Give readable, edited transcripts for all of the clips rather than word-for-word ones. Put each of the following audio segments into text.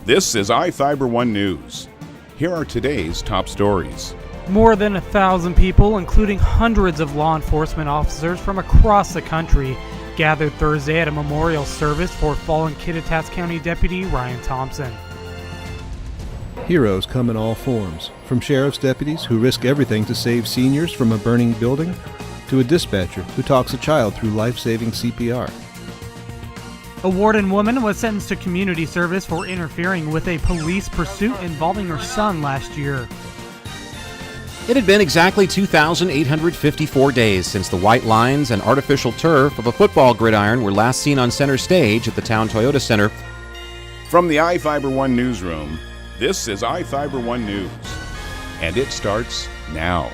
This is iFIBER 1 News. Here are today's top stories. More than 1,000 people, including hundreds of law enforcement officers from across the country, gathered Thursday at a memorial service for fallen Kittitas County Deputy Ryan Thompson. Heroes come in all forms, from sheriff's deputies who risk everything to save seniors from a burning building, to a dispatcher who talks a child through life-saving CPR. A Warden woman was sentenced to community service for interfering with a police pursuit involving her son last year. It had been exactly 2,854 days since the white lines and artificial turf of a football gridiron were last seen on center stage at the Town Toyota Center. From the iFIBER 1 newsroom, this is iFIBER 1 News, and it starts now.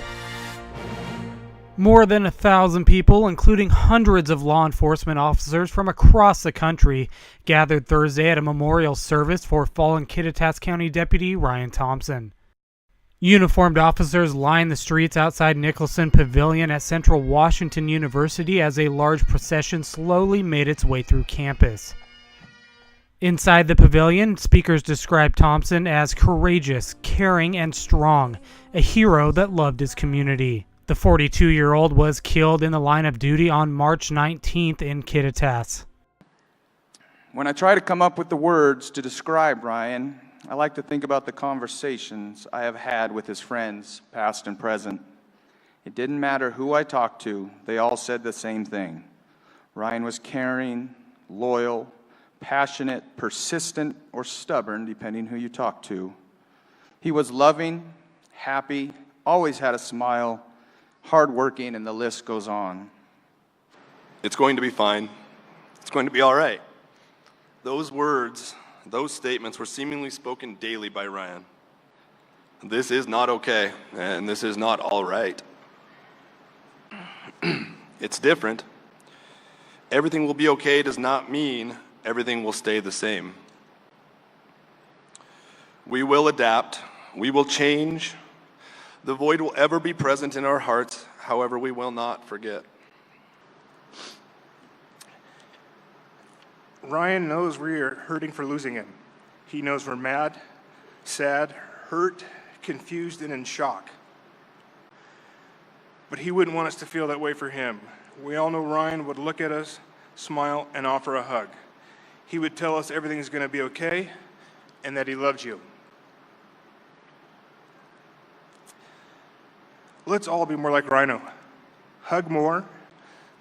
More than 1,000 people, including hundreds of law enforcement officers from across the country, gathered Thursday at a memorial service for fallen Kittitas County Deputy Ryan Thompson. Uniformed officers lined the streets outside Nicholson Pavilion at Central Washington University as a large procession slowly made its way through campus. Inside the pavilion, speakers described Thompson as courageous, caring, and strong, a hero that loved his community. The 42-year-old was killed in the line of duty on March 19th in Kittitas. When I try to come up with the words to describe Ryan, I like to think about the conversations I have had with his friends, past and present. It didn't matter who I talked to, they all said the same thing. Ryan was caring, loyal, passionate, persistent, or stubborn, depending who you talk to. He was loving, happy, always had a smile, hardworking, and the list goes on. It's going to be fine. It's going to be all right. Those words, those statements were seemingly spoken daily by Ryan. This is not okay, and this is not all right. It's different. Everything will be okay does not mean everything will stay the same. We will adapt. We will change. The void will ever be present in our hearts, however, we will not forget. Ryan knows we are hurting for losing him. He knows we're mad, sad, hurt, confused, and in shock. But he wouldn't want us to feel that way for him. We all know Ryan would look at us, smile, and offer a hug. He would tell us everything's going to be okay and that he loves you. Let's all be more like Rhino. Hug more,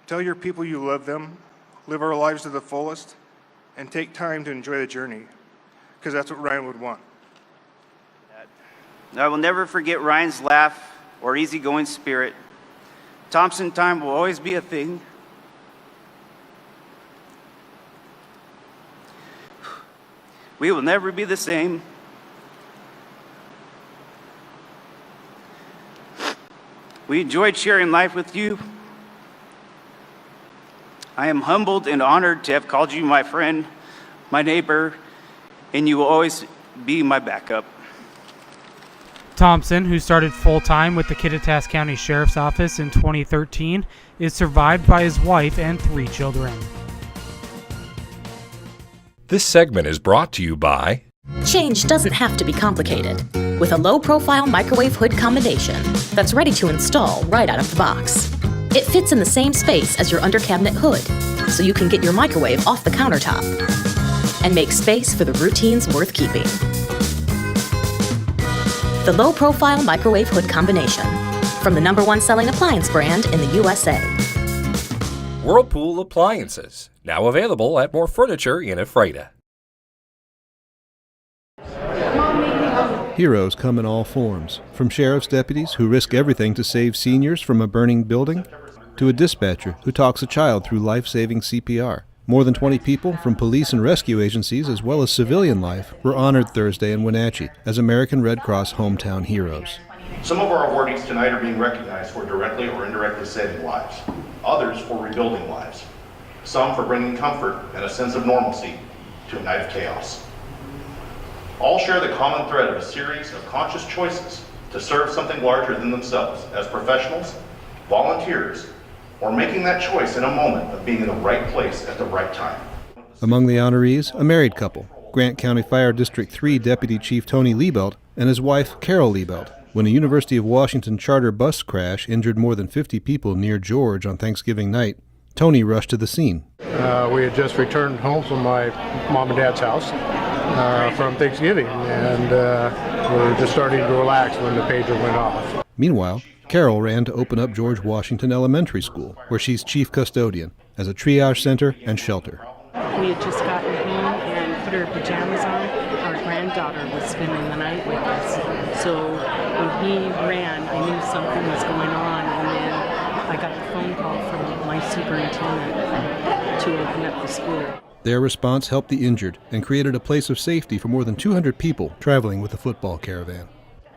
tell your people you love them, live our lives to the fullest, and take time to enjoy the journey, because that's what Ryan would want. I will never forget Ryan's laugh or easygoing spirit. Thompson time will always be a thing. We will never be the same. We enjoyed sharing life with you. I am humbled and honored to have called you my friend, my neighbor, and you will always be my backup. Thompson, who started full-time with the Kittitas County Sheriff's Office in 2013, is survived by his wife and 3 children. This segment is brought to you by... Change doesn't have to be complicated. With a low-profile microwave hood combination that's ready to install right out of the box. It fits in the same space as your under-cabinet hood, so you can get your microwave off the countertop and make space for the routines worth keeping. The low-profile microwave hood combination, from the #1 selling appliance brand in the USA. Whirlpool Appliances, now available at more furniture in Ephrata. Heroes come in all forms, from sheriff's deputies who risk everything to save seniors from a burning building, to a dispatcher who talks a child through life-saving CPR. More than 20 people from police and rescue agencies as well as civilian life were honored Thursday in Wenatchee as American Red Cross hometown heroes. Some of our awardees tonight are being recognized for directly or indirectly saving lives, others for rebuilding lives, some for bringing comfort and a sense of normalcy to a night of chaos. All share the common thread of a series of conscious choices to serve something larger than themselves as professionals, volunteers, or making that choice in a moment of being in the right place at the right time. Among the honorees, a married couple, Grant County Fire District 3 Deputy Chief Tony Liebelt and his wife Carol Liebelt when a University of Washington charter bus crash injured more than 50 people near George on Thanksgiving night. Tony rushed to the scene. We had just returned home from my mom and dad's house from Thanksgiving, and we were just starting to relax when the pager went off. Meanwhile, Carol ran to open up George Washington Elementary School, where she's chief custodian, as a triage center and shelter. We had just gotten home and put our pajamas on. Our granddaughter was spending the night with us. So when he ran, I knew something was going on, and then I got the phone call from my superintendent to open up the school. Their response helped the injured and created a place of safety for more than 200 people traveling with the football caravan.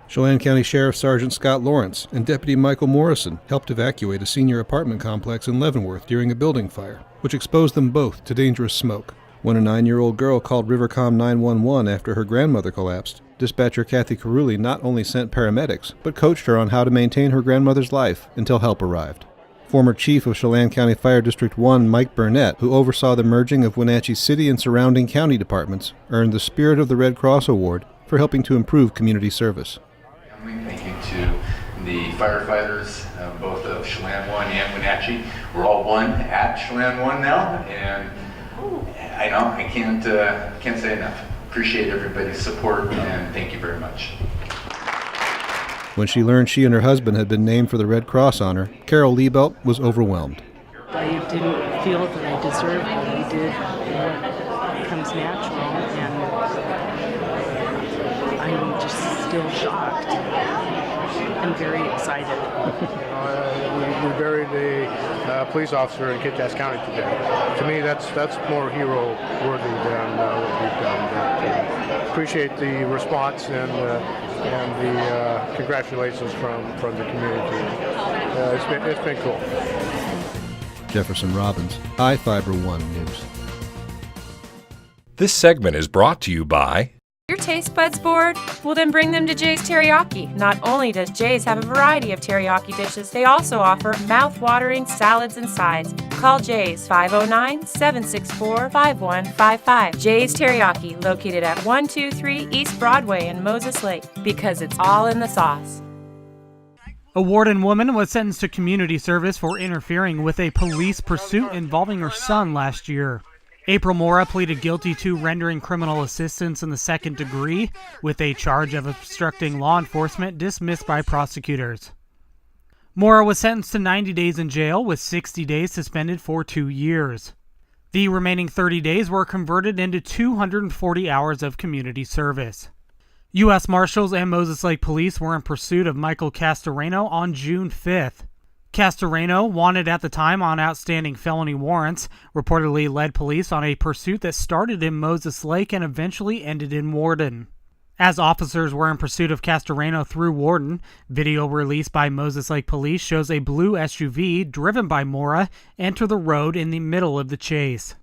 Chelan County Sheriff Sergeant Scott Lawrence and Deputy Michael Morrison helped evacuate a senior apartment complex in Leavenworth during a building fire, which exposed them both to dangerous smoke. When a 9-year-old girl called Rivercom 911 after her grandmother collapsed, dispatcher Kathy Carulli not only sent paramedics, but coached her on how to maintain her grandmother's life until help arrived. Former Chief of Chelan County Fire District 1, Mike Burnett, who oversaw the merging of Wenatchee City and surrounding county departments, earned the Spirit of the Red Cross Award for helping to improve community service. Thank you to the firefighters, both of Chelan 1 and Wenatchee. We're all one at Chelan 1 now, and I know I can't say enough. Appreciate everybody's support, and thank you very much. When she learned she and her husband had been named for the Red Cross honor, Carol Liebelt was overwhelmed. I didn't feel that I deserved what I did, what comes natural, and I'm just still shocked and very excited. We buried a police officer in Kittitas County today. To me, that's more hero-worthy than what we've done. But, appreciate the response and the congratulations from the community. It's been cool. Jefferson Robbins, iFIBER 1 News. This segment is brought to you by... Your taste buds bored? Well, then bring them to Jay's Teriyaki. Not only does Jay's have a variety of teriyaki dishes, they also offer mouth-watering salads and sides. Call Jay's 509-764-5155. Jay's Teriyaki, located at 123 East Broadway in Moses Lake, because it's all in the sauce. A Warden woman was sentenced to community service for interfering with a police pursuit involving her son last year. April Mora pleaded guilty to rendering criminal assistance in the second degree, with a charge of obstructing law enforcement dismissed by prosecutors. Mora was sentenced to 90 days in jail, with 60 days suspended for 2 years. The remaining 30 days were converted into 240 hours of community service. U.S. Marshals and Moses Lake Police were in pursuit of Michael Castoreno on June 5th. Castoreno, wanted at the time on outstanding felony warrants, reportedly led police on a pursuit that started in Moses Lake and eventually ended in Warden. As officers were in pursuit of Castoreno through Warden, video released by Moses Lake Police shows a blue SUV driven by Mora enter the road in the middle of the chase.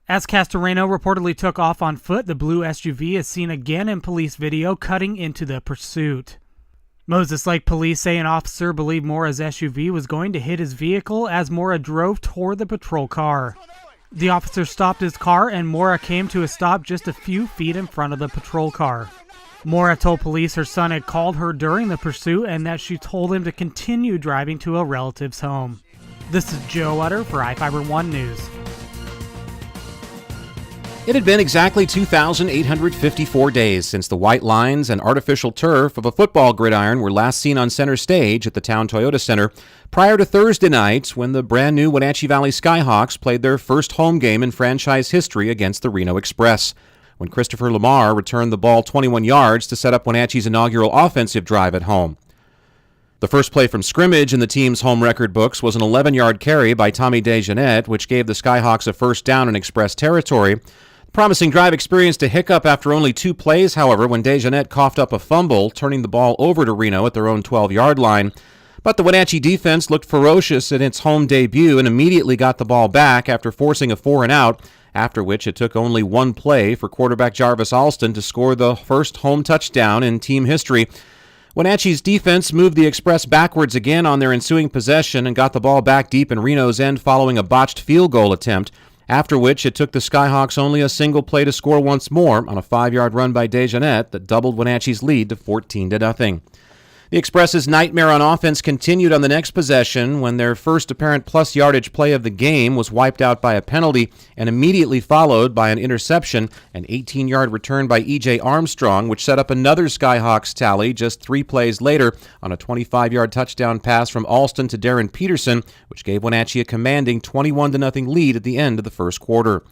As Castoreno reportedly took off on foot, the blue SUV is seen again in police video cutting into the pursuit. Moses Lake Police say an officer believed Mora's SUV was going to hit his vehicle as Mora drove toward the patrol car. The officer stopped his car and Mora came to a stop just a few feet in front of the patrol car. Mora told police her son had called her during the pursuit and that she told him to continue driving to a relative's home. This is Joe Utter for iFIBER 1 News. It had been exactly 2,854 days since the white lines and artificial turf of a football gridiron were last seen on center stage at the Town Toyota Center prior to Thursday night when the brand new Wenatchee Valley Skyhawks played their first home game in franchise history against the Reno Express, when Christopher Lamar returned the ball 21 yards to set up Wenatchee's inaugural offensive drive at home. The first play from scrimmage in the team's home record books was an 11-yard carry by Tommy DeJeanette, which gave the Skyhawks a first down in Express territory. Promising drive experienced a hiccup after only 2 plays, however, when DeJeanette coughed up a fumble, turning the ball over to Reno at their own 12-yard line. But the Wenatchee defense looked ferocious in its home debut and immediately got the ball back after forcing a 4-and-out, after which it took only 1 play for quarterback Jarvis Alston to score the first home touchdown in team history. Wenatchee's defense moved the Express backwards again on their ensuing possession and got the ball back deep in Reno's end following a botched field goal attempt. after which it took the Skyhawks only a single play to score once more on a 5-yard run by Dejanette that doubled Wenatchee's lead to 14-0. The Express's nightmare on offense continued on the next possession when their first apparent plus yardage play of the game was wiped out by a penalty and immediately followed by an interception, an 18-yard return by E.J. Armstrong, which set up another Skyhawks tally just 3 plays later on a 25-yard touchdown pass from Alston to Darren Peterson, which gave Wenatchee a commanding 21-0 lead at the end of the first quarter.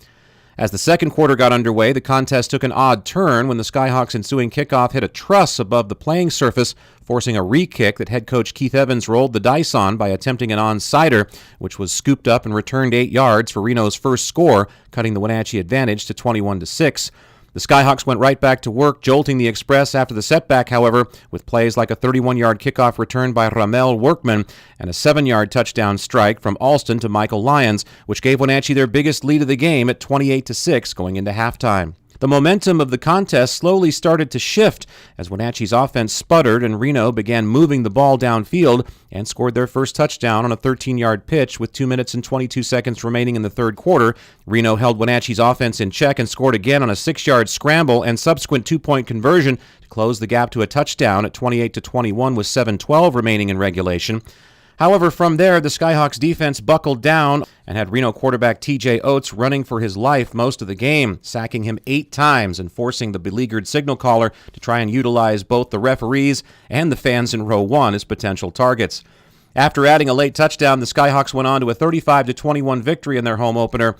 As the second quarter got underway, the contest took an odd turn when the Skyhawks' ensuing kickoff hit a truss above the playing surface, forcing a re-kick that head coach Keith Evans rolled the dice on by attempting an onside-er, which was scooped up and returned 8 yards for Reno's first score, cutting the Wenatchee advantage to 21-6. The Skyhawks went right back to work, jolting the Express after the setback, however, with plays like a 31-yard kickoff return by Ramel Workman and a 7-yard touchdown strike from Alston to Michael Lyons, which gave Wenatchee their biggest lead of the game at 28-6 going into halftime. The momentum of the contest slowly started to shift as Wenatchee's offense sputtered and Reno began moving the ball downfield and scored their first touchdown on a 13-yard pitch with 2 minutes and 22 seconds remaining in the third quarter. Reno held Wenatchee's offense in check and scored again on a 6-yard scramble and subsequent 2-point conversion to close the gap to a touchdown at 28-21 with 7:12 remaining in regulation. However, from there, the Skyhawks defense buckled down and had Reno quarterback T.J. Oates running for his life most of the game, sacking him 8 times and forcing the beleaguered signal caller to try and utilize both the referees and the fans in row 1 as potential targets. After adding a late touchdown, the Skyhawks went on to a 35-21 victory in their home opener.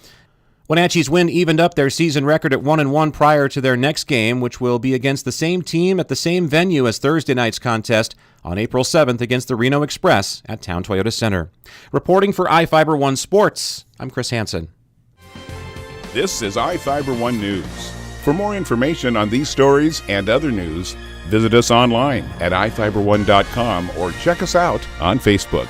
Wenatchee's win evened up their season record at 1-1 prior to their next game, which will be against the same team at the same venue as Thursday night's contest on April 7th against the Reno Express at Town Toyota Center. Reporting for iFIBER 1 Sports, I'm Chris Hansen. This is iFIBER 1 News. For more information on these stories and other news, visit us online at iFiber1.com or check us out on Facebook.